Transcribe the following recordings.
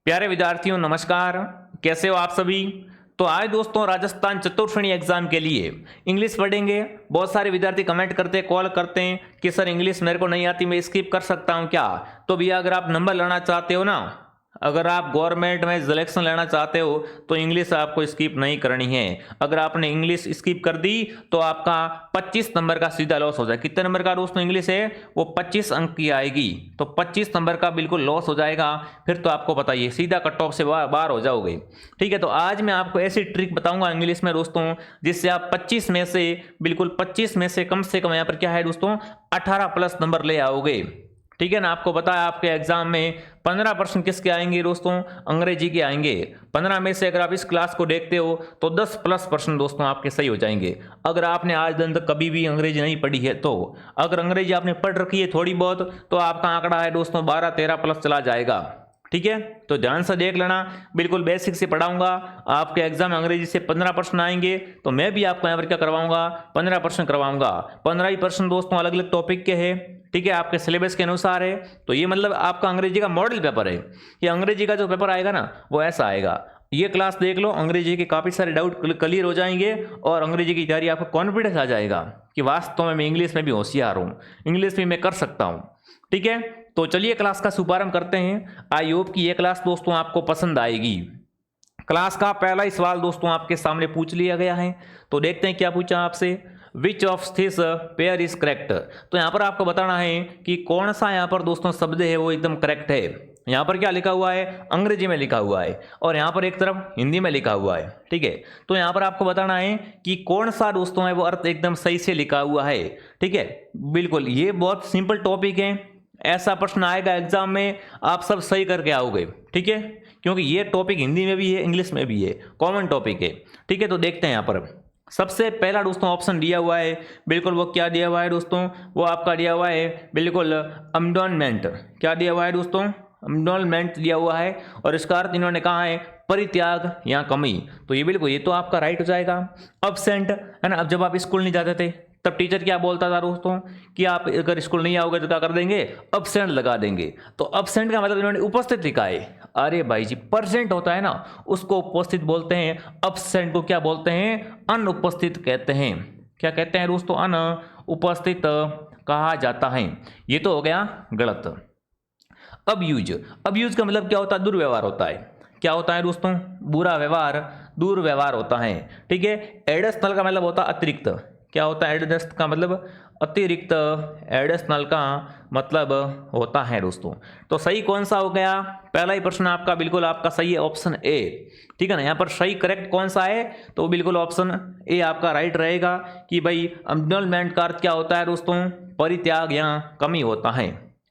प्यारे विद्यार्थियों नमस्कार। कैसे हो आप सभी। तो आज दोस्तों राजस्थान चतुर्श्रेणी एग्जाम के लिए इंग्लिश पढ़ेंगे। बहुत सारे विद्यार्थी कमेंट करते हैं, कॉल करते हैं कि सर इंग्लिश मेरे को नहीं आती, मैं स्किप कर सकता हूं क्या। तो भैया अगर आप नंबर लेना चाहते हो ना, अगर आप गवर्नमेंट में सिलेक्शन लेना चाहते हो तो इंग्लिश आपको स्किप नहीं करनी है। अगर आपने इंग्लिश स्किप कर दी तो आपका 25 नंबर का सीधा लॉस हो जाएगा। कितने नंबर का दोस्तों इंग्लिश है, वो 25 अंक की आएगी, तो 25 नंबर का बिल्कुल लॉस हो जाएगा। फिर तो आपको बताइए सीधा कट ऑफ से बाहर हो जाओगे। ठीक है, तो आज मैं आपको ऐसी ट्रिक बताऊंगा इंग्लिश में दोस्तों, जिससे आप 25 में से बिल्कुल 25 में से कम यहाँ पर क्या है दोस्तों 18 प्लस नंबर ले आओगे। ठीक है ना, आपको बताया आपके एग्जाम में 15% किसके आएंगे दोस्तों, अंग्रेजी के आएंगे। 15 में से अगर आप इस क्लास को देखते हो तो 10+ % दोस्तों आपके सही हो जाएंगे। अगर आपने आज दिन तक कभी भी अंग्रेजी नहीं पढ़ी है, तो अगर अंग्रेजी आपने पढ़ रखी है थोड़ी बहुत, तो आपका आंकड़ा है दोस्तों 12-13+ चला जाएगा। ठीक है, तो ध्यान से देख लेना, बिल्कुल बेसिक से पढ़ाऊंगा। आपके एग्जाम में अंग्रेजी से 15% आएंगे, तो मैं भी आपको यहाँ पर क्या करवाऊंगा, 15% करवाऊंगा। 15% दोस्तों अलग अलग टॉपिक के हैं। ठीक है, आपके सिलेबस के अनुसार है। तो ये मतलब आपका अंग्रेजी का मॉडल पेपर है। ये अंग्रेजी का जो पेपर आएगा ना, वो ऐसा आएगा। ये क्लास देख लो, अंग्रेजी के काफ़ी सारे डाउट क्लियर हो जाएंगे और अंग्रेजी की तैयारी आपको कॉन्फिडेंस आ जाएगा कि वास्तव में मैं इंग्लिश में भी होशियार हूँ, इंग्लिश में मैं कर सकता हूँ। ठीक है, तो चलिए क्लास का शुभारंभ करते हैं। आई होप कि ये क्लास दोस्तों आपको पसंद आएगी। क्लास का पहला ही सवाल दोस्तों आपके सामने पूछ लिया गया है, तो देखते हैं क्या पूछा आपसे। Which of this pair is correct. तो यहाँ पर आपको बताना है कि कौन सा यहाँ पर दोस्तों शब्द है वो एकदम करेक्ट है। यहाँ पर क्या लिखा हुआ है, अंग्रेजी में लिखा हुआ है, और यहाँ पर एक तरफ हिंदी में लिखा हुआ है। ठीक है, तो यहाँ पर आपको बताना है कि कौन सा दोस्तों है वो अर्थ एकदम सही से लिखा हुआ है। ठीक है, बिल्कुल ये बहुत सिंपल टॉपिक है। ऐसा प्रश्न आएगा एग्जाम में, आप सब सही करके आओगे। ठीक है, क्योंकि ये टॉपिक हिंदी में भी है, इंग्लिश में भी है, कॉमन टॉपिक है। ठीक है, तो देखते हैं यहाँ पर सबसे पहला दोस्तों ऑप्शन दिया हुआ है, बिल्कुल वो क्या दिया हुआ है दोस्तों, वो आपका दिया हुआ है बिल्कुल अबंडोनमेंट। क्या दिया हुआ है दोस्तों, अबंडोनमेंट दिया हुआ है, और इसका अर्थ इन्होंने कहा है परित्याग या कमी। तो ये बिल्कुल ये तो आपका राइट हो जाएगा। अब्सेंट है ना, अब जब आप स्कूल नहीं जाते थे तब टीचर क्या बोलता था दोस्तों कि आप अगर स्कूल नहीं आओगे तो क्या कर देंगे, अब्सेंट लगा देंगे। तो अब्सेंट का मतलब इन्होंने उपस्थित लिखा है। अरे भाई जी, परसेंट होता है ना, उसको उपस्थित बोलते हैं, अब्सेंट को क्या बोलते हैं, अनुपस्थित कहते हैं। क्या कहते हैं दोस्तों, अनुपस्थित कहा जाता है। ये तो हो गया गलत। अब यूज का मतलब क्या होता है, दुर्व्यवहार होता है। क्या होता है दोस्तों, बुरा व्यवहार, दुर्व्यवहार होता है। ठीक है, एडिशनल का मतलब होता है अतिरिक्त। क्या होता है, एडिशनल का मतलब अतिरिक्त, एडिशनल का मतलब होता है दोस्तों। तो सही कौन सा हो गया, पहला ही प्रश्न आपका बिल्कुल आपका सही है, ऑप्शन ए। ठीक है ना, यहाँ पर सही करेक्ट कौन सा है, तो बिल्कुल ऑप्शन ए आपका राइट रहेगा कि भाई अबंडोनमेंट का अर्थ क्या होता है दोस्तों, परित्याग या कमी होता है।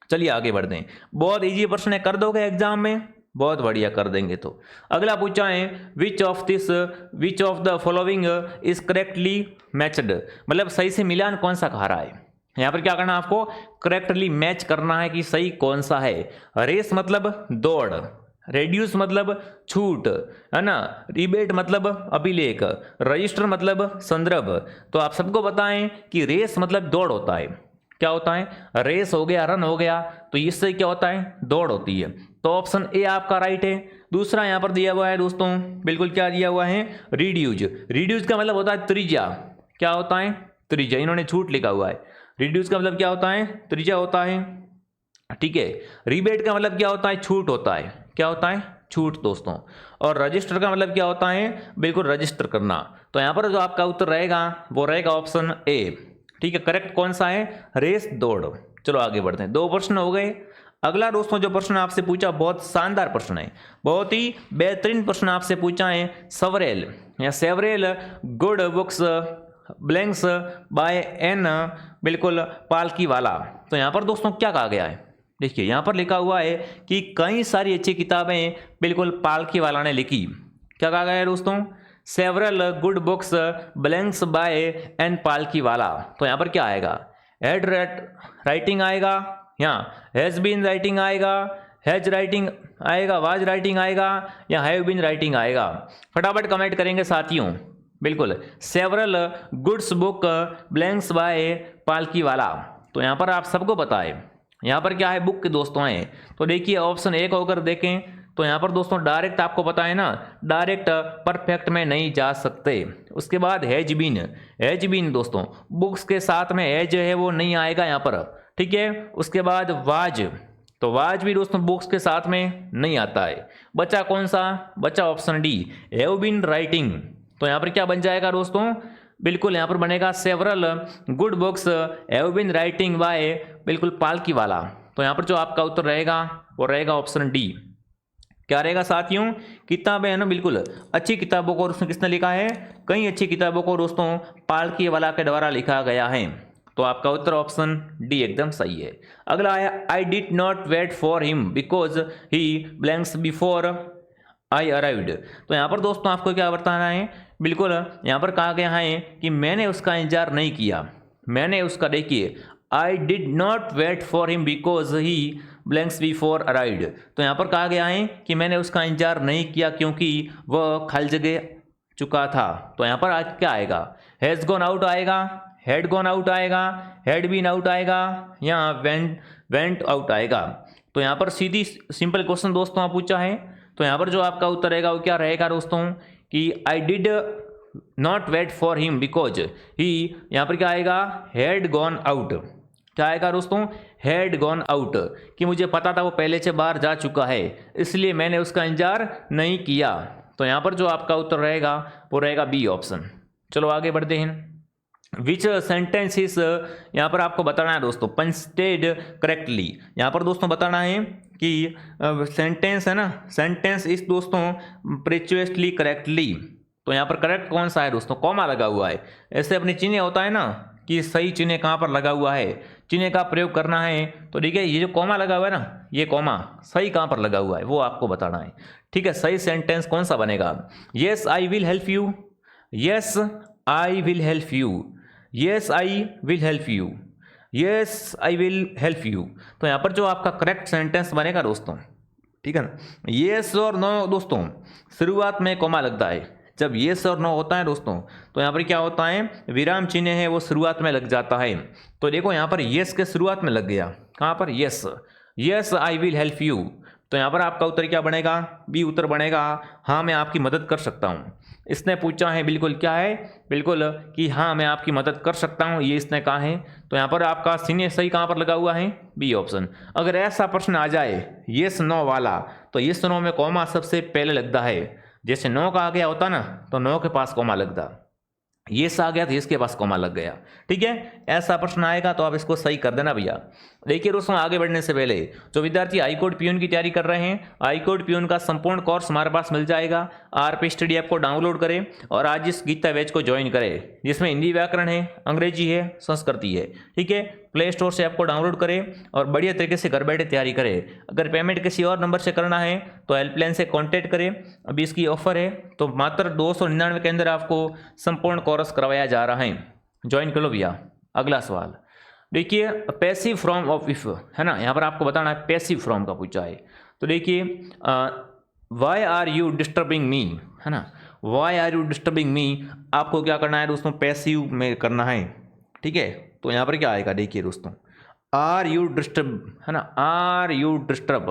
चलिए आगे बढ़ते हैं, बहुत इजी प्रश्न है, कर दोगे एग्जाम में, बहुत बढ़िया कर देंगे। तो अगला पूछा है which of the following is correctly matched. मतलब सही से मिलान कौन सा खा रहा है। यहाँ पर क्या करना है, आपको करेक्टली मैच करना है कि सही कौन सा है। रेस मतलब दौड़, रेड्यूस मतलब छूट, है ना, रिबेट मतलब अभिलेख, रजिस्टर मतलब संदर्भ। तो आप सबको बताएं कि रेस मतलब दौड़ होता है। क्या होता है, रेस हो गया, रन हो गया, तो इससे क्या होता है, दौड़ होती है। तो ऑप्शन ए आपका राइट है। दूसरा यहां पर दिया हुआ है दोस्तों, बिल्कुल क्या दिया हुआ है, रिड्यूज का मतलब होता है त्रिज्या। क्या होता है, त्रिज्या, इन्होंने छूट लिखा हुआ है। रिड्यूज का मतलब क्या होता है, त्रिज्या होता है। ठीक है, रिबेट का मतलब क्या होता है, छूट होता है। क्या होता है, छूट दोस्तों। और रजिस्टर का मतलब क्या होता है, बिल्कुल रजिस्टर करना। तो यहां पर जो आपका उत्तर रहेगा वो रहेगा ऑप्शन ए। ठीक है, करेक्ट कौन सा है, रेस, दौड़। चलो आगे बढ़ते हैं, 2 प्रश्न हो गए। अगला दोस्तों जो प्रश्न आपसे पूछा बहुत शानदार प्रश्न है, बहुत ही बेहतरीन प्रश्न आपसे पूछा है। सेवरेल या several good books blanks by an बिल्कुल पालकी वाला। तो यहाँ पर दोस्तों क्या कहा गया है, देखिए यहाँ पर लिखा हुआ है कि कई सारी अच्छी किताबें बिल्कुल पालकी वाला ने लिखी। क्या कहा गया है दोस्तों, several good books blanks by an Palkhivala. तो यहाँ पर क्या आएगा, हेड राइटिंग आएगा, यहाँ हैज बीन राइटिंग आएगा, हैज राइटिंग आएगा, वाज राइटिंग आएगा, या हैव बीन राइटिंग आएगा। फटाफट कमेंट करेंगे साथियों। बिल्कुल several goods book blanks by पालकी वाला। तो यहाँ पर आप सबको पता है यहाँ पर क्या है, बुक के दोस्तों हैं। तो देखिए ऑप्शन ए को अगर देखें तो यहाँ पर दोस्तों डायरेक्ट आपको पता है ना, डायरेक्ट परफेक्ट में नहीं जा सकते। उसके बाद हैज बीन दोस्तों बुक्स के साथ में हैज जो है वो नहीं आएगा यहाँ पर, ठीक है। उसके बाद वाज, तो वाज भी दोस्तों बुक्स के साथ में नहीं आता है। बचा कौन सा, बचा option D have been writing. तो यहाँ पर क्या बन जाएगा दोस्तों, बिल्कुल यहाँ पर बनेगा several good books have been writing by, बिल्कुल पालकी वाला। तो यहाँ पर जो आपका उत्तर रहेगा वो रहेगा ऑप्शन डी। क्या रहेगा साथियों, किताबें है ना, बिल्कुल अच्छी किताबों को उसने किसने लिखा है, कई अच्छी किताबों को दोस्तों पालकी वाला के द्वारा लिखा गया है। तो आपका उत्तर ऑप्शन डी एकदम सही है। अगला आया I did not wait for him because he blanks before I arrived. तो यहाँ पर दोस्तों आपको क्या बताना है, बिल्कुल यहाँ पर कहा गया है कि मैंने उसका इंतजार नहीं किया, मैंने उसका, देखिए I did not wait for him because he blanks before arrived. तो यहाँ पर कहा गया है कि मैंने उसका इंतजार नहीं किया क्योंकि वह खाली जगह चुका था। तो यहाँ पर आज क्या आएगा, हैज़ गॉन आउट आएगा, हैड गॉन आउट आएगा, हैड बीन आउट आएगा, या वेंट आउट आएगा। तो यहाँ पर सीधी सिंपल क्वेश्चन दोस्तों आप पूछा है। तो यहाँ पर जो आपका उत्तर रहेगा वो क्या रहेगा दोस्तों, कि I did not wait for him because he, यहाँ पर क्या आएगा, हैड गॉन आउट। क्या आएगा दोस्तों, हैड गॉन आउट, कि मुझे पता था वो पहले से बाहर जा चुका है इसलिए मैंने उसका इंतजार नहीं किया। तो यहाँ पर जो आपका उत्तर रहेगा वो रहेगा बी ऑप्शन। चलो आगे बढ़ते हैं। विच सेंटेंस इज, यहाँ पर आपको बताना है दोस्तों पंस्टेड करेक्टली। यहाँ पर दोस्तों बताना है कि सेंटेंस है ना, सेंटेंस इस दोस्तों प्रिचुअसली करेक्टली। तो यहाँ पर करेक्ट कौन सा है दोस्तों, कॉमा लगा हुआ है। ऐसे अपनी चिन्ह होता है ना कि सही चिन्ह कहाँ पर लगा हुआ है, चिन्ह का प्रयोग करना है। तो ठीक है, ये जो कॉमा लगा हुआ है ना, ये कॉमा सही कहाँ पर लगा हुआ है वो आपको बताना है, ठीक है। सही सेंटेंस कौन सा बनेगा, yes I will help you, yes I will help you, yes I will help you, yes I will help you. तो यहाँ पर जो आपका करेक्ट सेंटेंस बनेगा दोस्तों, ठीक है ना, येस और नो दोस्तों शुरुआत में कॉमा लगता है। जब येस और नो होता है दोस्तों तो यहाँ पर क्या होता है, विराम चिन्ह है वो शुरुआत में लग जाता है। तो देखो यहाँ पर येस के शुरुआत में लग गया, कहाँ पर, yes, yes I will help you. तो यहाँ पर आपका उत्तर क्या बनेगा, बी उत्तर बनेगा, हाँ मैं आपकी मदद कर सकता हूँ। इसने पूछा है बिल्कुल क्या है, बिल्कुल कि हाँ मैं आपकी मदद कर सकता हूँ, ये इसने कहा है। तो यहाँ पर आपका सीने सही कहाँ पर लगा हुआ है, बी ऑप्शन। अगर ऐसा प्रश्न आ जाए येस नो वाला, तो येस नो में कॉमा सबसे पहले लगता है। जैसे नो का आ गया होता ना तो नो के पास कॉमा लगता, येस आ गया तो इसके पास कॉमा लग गया, ठीक है। ऐसा प्रश्न आएगा तो आप इसको सही कर देना भैया। देखिए दोस्तों आगे बढ़ने से पहले जो विद्यार्थी हाईकोर्ट पियून की तैयारी कर रहे हैं, हाईकोर्ट पियून का संपूर्ण कोर्स हमारे पास मिल जाएगा। आरपी स्टडी ऐप को डाउनलोड करें और आज इस गीता बैच को ज्वाइन करें, जिसमें हिंदी व्याकरण है, अंग्रेजी है, संस्कृति है, ठीक है। प्ले स्टोर से ऐप को डाउनलोड करें और बढ़िया तरीके से घर बैठे तैयारी करें। अगर पेमेंट किसी और नंबर से करना है तो हेल्पलाइन से कांटेक्ट करें। अभी इसकी ऑफर है तो मात्र 299 के अंदर आपको संपूर्ण कोर्स करवाया जा रहा है, ज्वाइन कर लो भैया। अगला सवाल देखिए, पैसिव फॉर्म ऑफ इफ है ना, यहाँ पर आपको बताना है पैसिव फॉर्म का पूछा है। तो देखिए why are you disturbing me, है ना, why are you disturbing me, आपको क्या करना है दोस्तों, पैसिव में करना है, ठीक है। तो यहाँ पर क्या आएगा, देखिए दोस्तों आर यू डिस्टर्ब, है ना, आर यू डिस्टर्ब।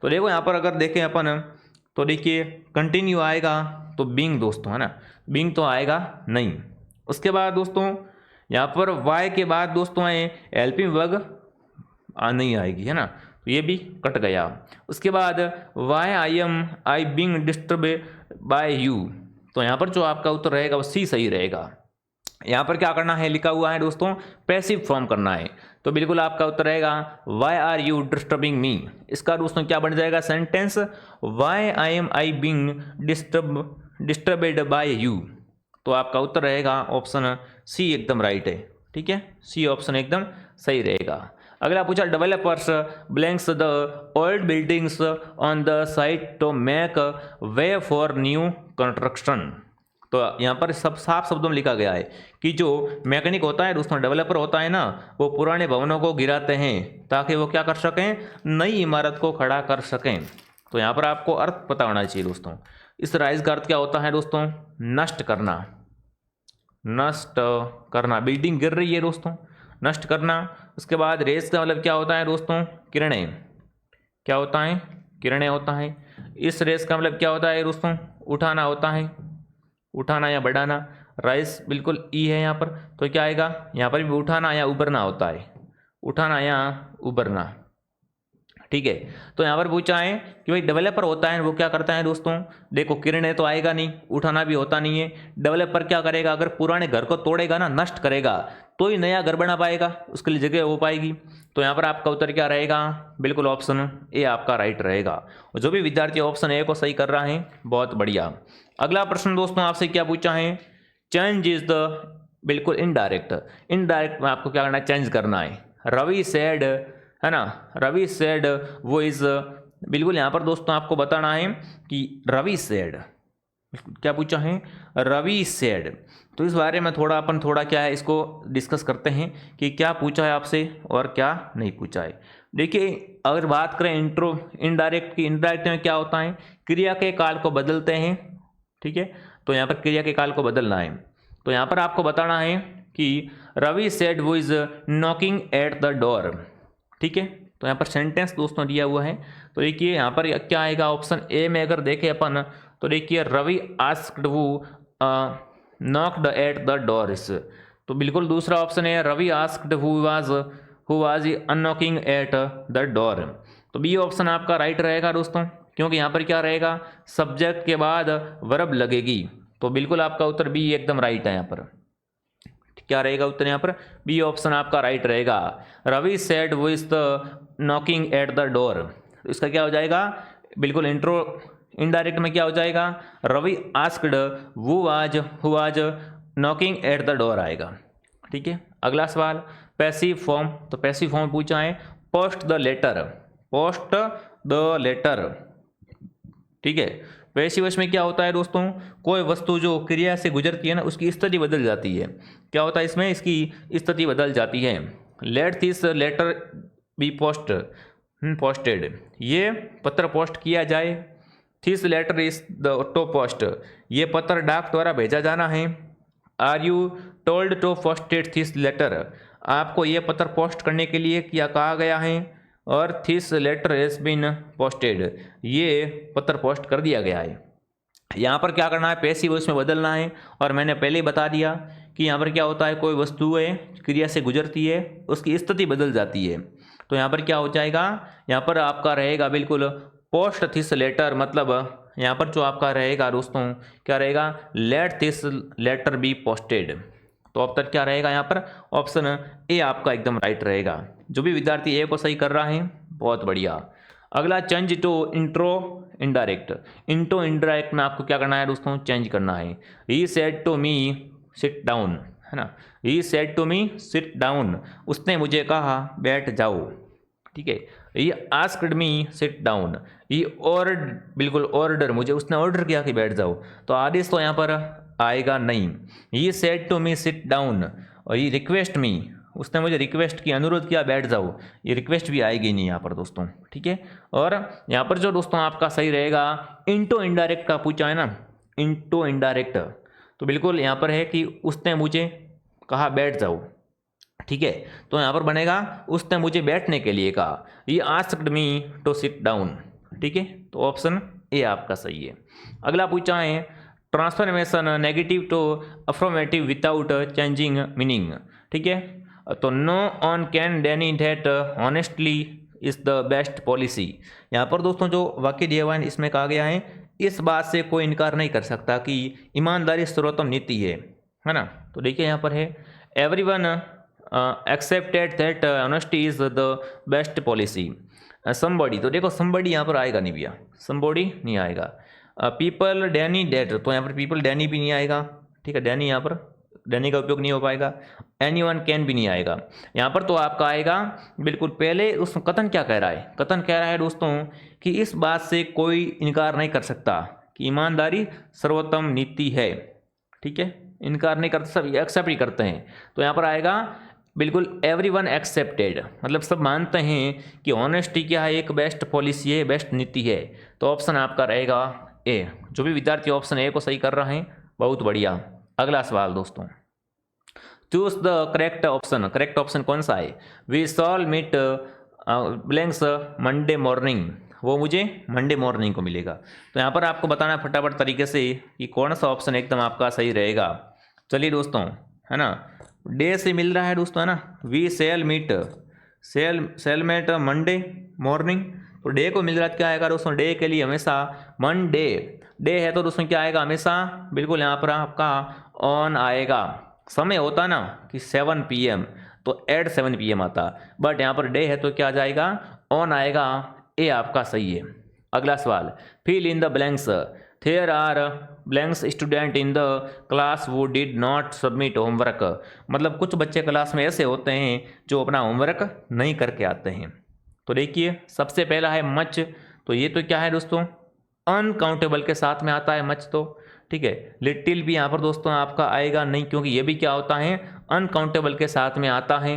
तो देखो यहाँ पर अगर देखें अपन तो देखिए कंटिन्यू आएगा तो बीइंग दोस्तों, है ना, बीइंग तो आएगा नहीं। उसके बाद दोस्तों यहाँ पर वाई के बाद दोस्तों आए हेल्पिंग वर्ब नहीं आएगी, है ना, तो ये भी कट गया। उसके बाद why I am I being disturb by you. तो यहाँ पर जो आपका उत्तर रहेगा वो सी सही रहेगा। यहाँ पर क्या करना है, लिखा हुआ है दोस्तों पैसिव फॉर्म करना है। तो बिल्कुल आपका उत्तर रहेगा why are you disturbing me. इसका दोस्तों क्या बन जाएगा sentence, why I am I being disturbed by you. तो आपका उत्तर रहेगा ऑप्शन सी एकदम राइट है, ठीक है, सी ऑप्शन एकदम सही रहेगा। अगला पूछा developers blanks the old buildings on the site to make way for new construction. तो यहाँ पर सब साफ शब्दों में लिखा गया है कि जो मैकेनिक होता है दोस्तों, डेवलपर होता है ना, वो पुराने भवनों को गिराते हैं ताकि वो क्या कर सकें, नई इमारत को खड़ा कर सकें। तो यहाँ पर आपको अर्थ पता होना चाहिए दोस्तों। इस राइज का अर्थ क्या होता है दोस्तों, नष्ट करना, नष्ट करना, बिल्डिंग गिर रही है दोस्तों, नष्ट करना। उसके बाद रेस का मतलब क्या होता है दोस्तों, किरणें, क्या होता है, किरणें होता है। इस रेस का मतलब क्या होता है दोस्तों, उठाना होता है, उठाना या बढ़ाना। राइज बिल्कुल ई है यहाँ पर, तो क्या आएगा यहाँ पर भी उठाना या उबरना होता है, उठाना या उबरना। ठीक है, तो यहाँ पर पूछा है कि भाई डेवलपर होता है वो क्या करता है दोस्तों, देखो किरणें तो आएगा नहीं, उठाना भी होता नहीं है। डेवलपर क्या करेगा, अगर पुराने घर को तोड़ेगा ना, नष्ट करेगा, तो ही नया घर बना पाएगा, उसके लिए जगह हो पाएगी। तो यहाँ पर आपका उत्तर क्या रहेगा, बिल्कुल ऑप्शन ए आपका राइट रहेगा। और जो भी विद्यार्थी ऑप्शन ए को सही कर रहा है, बहुत बढ़िया। अगला प्रश्न दोस्तों आपसे क्या पूछा है, चेंज इज द, बिल्कुल इनडायरेक्ट, इनडायरेक्ट में आपको क्या करना है, चेंज करना है। रवि सेड, है ना, रवि सेड वो इज, बिल्कुल यहाँ पर दोस्तों आपको बताना है कि रवि सेड, क्या पूछा है, रवि सेड। तो इस बारे में थोड़ा अपन थोड़ा क्या है इसको डिस्कस करते हैं कि क्या पूछा है आपसे और क्या नहीं पूछा है। देखिए अगर बात करें इंट्रो इनडायरेक्ट की, इनडायरेक्ट में क्या होता है, क्रिया के काल को बदलते हैं। ठीक है, तो यहाँ पर क्रिया के काल को बदलना है। तो यहाँ पर आपको बताना है कि रवि सेड वो is knocking at the door. ठीक है, तो यहाँ पर सेंटेंस दोस्तों दिया हुआ है। तो देखिए यहाँ पर क्या आएगा, ऑप्शन ए में अगर देखें अपन, तो देखिए रवि आस्क्ड वो नॉक्ड एट द डोर्स। तो बिल्कुल दूसरा ऑप्शन है Ravi asked who was unknocking at the door. तो बी ऑप्शन आपका राइट रहेगा दोस्तों, क्योंकि यहाँ पर क्या रहेगा, सब्जेक्ट के बाद वर्ब लगेगी। तो बिल्कुल आपका उत्तर बी एकदम राइट है यहाँ पर। क्या रहेगा उत्तर यहाँ पर, बी ऑप्शन आपका राइट रहेगा। रवि सेड वो is the knocking at the door, इसका क्या हो जाएगा, बिल्कुल इंट्रो इनडायरेक्ट में क्या हो जाएगा, Ravi asked who was knocking at the door आएगा। ठीक है, अगला सवाल पैसिव फॉर्म। तो पैसिव फॉर्म पूछा है post the letter, post the letter. ठीक है, पैसिव वॉइस में क्या होता है दोस्तों, कोई वस्तु जो क्रिया से गुजरती है ना, उसकी स्थिति बदल जाती है। क्या होता है इसमें, इसकी स्थिति बदल जाती है। Let this letter be posted, ये पत्र पोस्ट किया जाए। This letter is the to post, ये पत्र डाक द्वारा भेजा जाना है। Are you told to posted this letter, आपको ये पत्र पोस्ट करने के लिए क्या कहा गया है। और this letter has been posted, ये पत्र पोस्ट कर दिया गया है। यहाँ पर क्या करना है, पैसिव वॉइस में बदलना है। और मैंने पहले ही बता दिया कि यहाँ पर क्या होता है, कोई वस्तु है क्रिया से गुजरती है, उसकी स्थिति बदल जाती है। तो यहाँ पर क्या हो जाएगा, यहाँ पर आपका रहेगा बिल्कुल पोस्ट दिस लेटर, मतलब यहाँ पर जो आपका रहेगा दोस्तों क्या रहेगा, let this letter be posted. तो अब तक क्या रहेगा यहाँ पर, ऑप्शन ए आपका एकदम राइट रहेगा। जो भी विद्यार्थी ए को सही कर रहा है, बहुत बढ़िया। अगला change to intro indirect. Intro indirect में आपको क्या करना है दोस्तों, चेंज करना है। He said to me sit down, है ना, he said to me sit down, उसने मुझे कहा बैठ जाओ। ठीक है, he asked me sit down, he order, बिल्कुल ऑर्डर, मुझे उसने ऑर्डर किया कि बैठ जाओ। तो आदेश तो यहाँ पर आएगा नहीं। He said to me sit down, और ही रिक्वेस्ट मी, उसने मुझे रिक्वेस्ट की, अनुरोध किया बैठ जाओ, ये रिक्वेस्ट भी आएगी नहीं यहाँ पर दोस्तों। ठीक है, और यहाँ पर जो दोस्तों आपका सही रहेगा, इंटो इनडायरेक्ट का पूछा है ना, इंटो इनडायरेक्ट, तो बिल्कुल यहाँ पर है कि उसने मुझे कहा बैठ जाओ। ठीक है, तो यहाँ पर बनेगा उसने मुझे बैठने के लिए कहा, ये asked me to sit down. ठीक है, तो ऑप्शन ए आपका सही है। अगला पूछा है transformation negative to affirmative without changing meaning. ठीक है, तो no one can deny that honestly is the best policy. यहाँ पर दोस्तों जो वाक्य दिया हुआ है इसमें कहा गया है, इस बात से कोई इनकार नहीं कर सकता कि ईमानदारी सर्वोत्तम नीति है ना। तो देखिए यहाँ पर है everyone accepted that honesty is the best policy. Somebody, तो देखो समबॉडी यहाँ पर आएगा नहीं भैया, समबॉडी नहीं आएगा। पीपल डैनी डेट, तो यहाँ पर पीपल डैनी भी नहीं आएगा। ठीक है, डैनी यहाँ पर डैनी का उपयोग नहीं हो पाएगा। एनीवन कैन भी नहीं आएगा यहाँ पर। तो आपका आएगा बिल्कुल पहले उस कथन क्या कह रहा है, कथन कह रहा है दोस्तों कि इस बात से कोई इनकार नहीं कर सकता कि ईमानदारी सर्वोत्तम नीति है। ठीक है, इनकार नहीं करते, सब एक्सेप्ट ही करते हैं। तो यहाँ पर आएगा बिल्कुल एवरीवन एक्सेप्टेड, मतलब सब मानते हैं कि ऑनेस्टी क्या है, एक बेस्ट पॉलिसी है, बेस्ट नीति है। तो ऑप्शन आपका रहेगा ए। जो भी विद्यार्थी ऑप्शन ए को सही कर रहे हैं, बहुत बढ़िया। अगला सवाल दोस्तों, choose the correct option. Correct option कौन सा है, we shall meet blanks Monday morning. वो मुझे मंडे मॉर्निंग को मिलेगा। तो यहाँ पर आपको बताना है फटाफट तरीके से कि कौन सा ऑप्शन एकदम आपका सही रहेगा। चलिए दोस्तों, है ना, डे से मिल रहा है दोस्तों, है ना, we shall meet Monday morning. तो डे को मिल रहा है, क्या आएगा दोस्तों, डे के लिए हमेशा मंडे, डे है तो दोस्तों क्या आएगा, हमेशा बिल्कुल यहाँ पर आपका ऑन आएगा। समय होता ना कि 7 PM, तो एट 7 PM आता, बट यहाँ पर डे है तो क्या आ जाएगा, ऑन आएगा। ए आपका सही है। अगला सवाल, fill in the blanks, there are blanks student in the class who did not submit homework. मतलब कुछ बच्चे क्लास में ऐसे होते हैं जो अपना होमवर्क नहीं करके आते हैं। तो देखिए सबसे पहला है मच, तो ये तो क्या है दोस्तों, अनकाउंटेबल के साथ में आता है मच, तो ठीक है। लिटिल भी यहाँ पर दोस्तों आपका आएगा नहीं, क्योंकि ये भी क्या होता है, अनकाउंटेबल के साथ में आता है।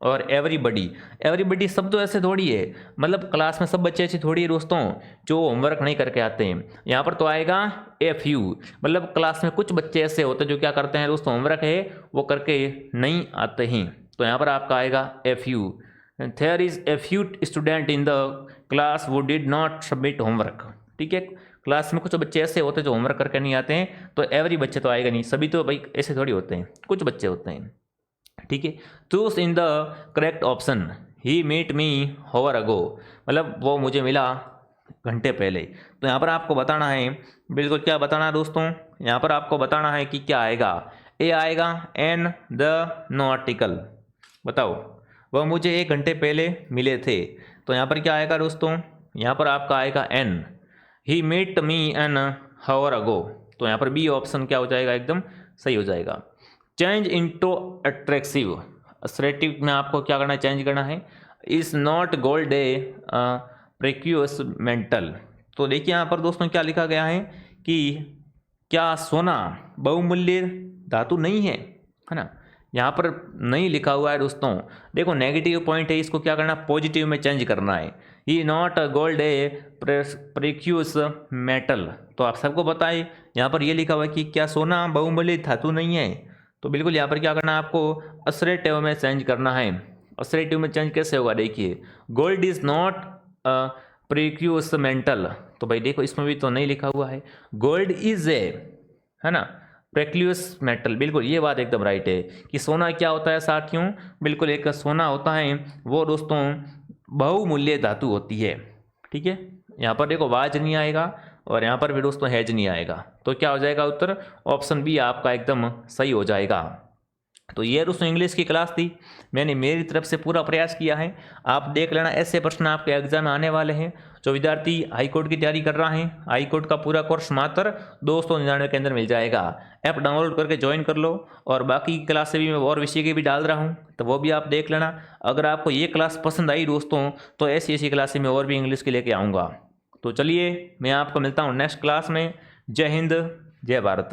और एवरीबडी सब तो ऐसे थोड़ी है, मतलब क्लास में सब बच्चे ऐसे थोड़ी है दोस्तों जो होमवर्क नहीं करके आते हैं। यहाँ पर तो आएगा ए फ्यू, मतलब क्लास में कुछ बच्चे ऐसे होते हैं जो क्या करते हैं दोस्तों, होमवर्क है वो करके नहीं आते हैं। तो यहाँ पर आपका आएगा a few. There is a few student in the class who did not submit homework. ठीक है, क्लास में कुछ बच्चे ऐसे होते हैं जो होमवर्क करके नहीं आते हैं, तो एवरी बच्चे तो आएगा नहीं, सभी तो भाई ऐसे थोड़ी होते हैं, कुछ बच्चे होते हैं। ठीक है, choose in the correct option, he meet me hour ago, मतलब वो मुझे मिला घंटे पहले। तो यहाँ पर आपको बताना है, बिल्कुल क्या बताना है दोस्तों, यहाँ पर आपको बताना है कि क्या आएगा, ए आएगा एन द नो आर्टिकल। बताओ, वह मुझे 1 घंटे पहले मिले थे। तो यहाँ पर क्या आएगा दोस्तों, यहाँ पर आपका आएगा एन, ही मीट मी एन हावर अगो। तो यहाँ पर बी ऑप्शन क्या हो जाएगा, एकदम सही हो जाएगा। चेंज इंटू अट्रैक्टिव, असरेटिव में आपको क्या करना है, चेंज करना है। Is not gold a precious metal. तो देखिए यहाँ पर दोस्तों क्या लिखा गया है कि क्या सोना बहुमूल्य धातु नहीं है ना। यहाँ पर नहीं लिखा हुआ है दोस्तों, देखो नेगेटिव पॉइंट है, इसको क्या करना, पॉजिटिव में चेंज करना है। ही नॉट गोल्ड ए प्रिक्यूस मेटल। तो आप सबको पता है यहाँ पर ये लिखा हुआ है कि क्या सोना बहुमूल्य धातु नहीं है। तो बिल्कुल यहाँ पर क्या करना है, आपको असरेटिव में चेंज करना है। असरेटिव में चेंज कैसे होगा, देखिए, गोल्ड इज नॉट प्रिक्यूस मेंटल। तो भाई देखो इसमें भी तो नहीं लिखा हुआ है, गोल्ड इज ए, है ना, प्रेक्लियस मेटल। बिल्कुल ये बात एकदम राइट है कि सोना क्या होता है साथियों, बिल्कुल एक सोना होता है वो दोस्तों बहुमूल्य धातु होती है। ठीक है, यहाँ पर देखो वाज नहीं आएगा और यहाँ पर भी दोस्तों हैज नहीं आएगा। तो क्या हो जाएगा उत्तर, ऑप्शन बी आपका एकदम सही हो जाएगा। तो ये दोस्तों इंग्लिश की क्लास थी, मैंने मेरी तरफ से पूरा प्रयास किया है। आप देख लेना, ऐसे प्रश्न आपके एग्जाम में आने वाले हैं। जो विद्यार्थी हाई कोर्ट की तैयारी कर रहा है, हाई कोर्ट का पूरा कोर्स मात्र 299 के अंदर मिल जाएगा। ऐप डाउनलोड करके ज्वाइन कर लो, और बाकी की क्लासें भी मैं और विषय की भी डाल रहा हूँ, तो वो भी आप देख लेना। अगर आपको ये क्लास पसंद आई दोस्तों, तो ऐसी क्लासें मैं और भी इंग्लिश की लेके आऊँगा। तो चलिए मैं आपको मिलता हूँ नेक्स्ट क्लास में। जय हिंद, जय भारत।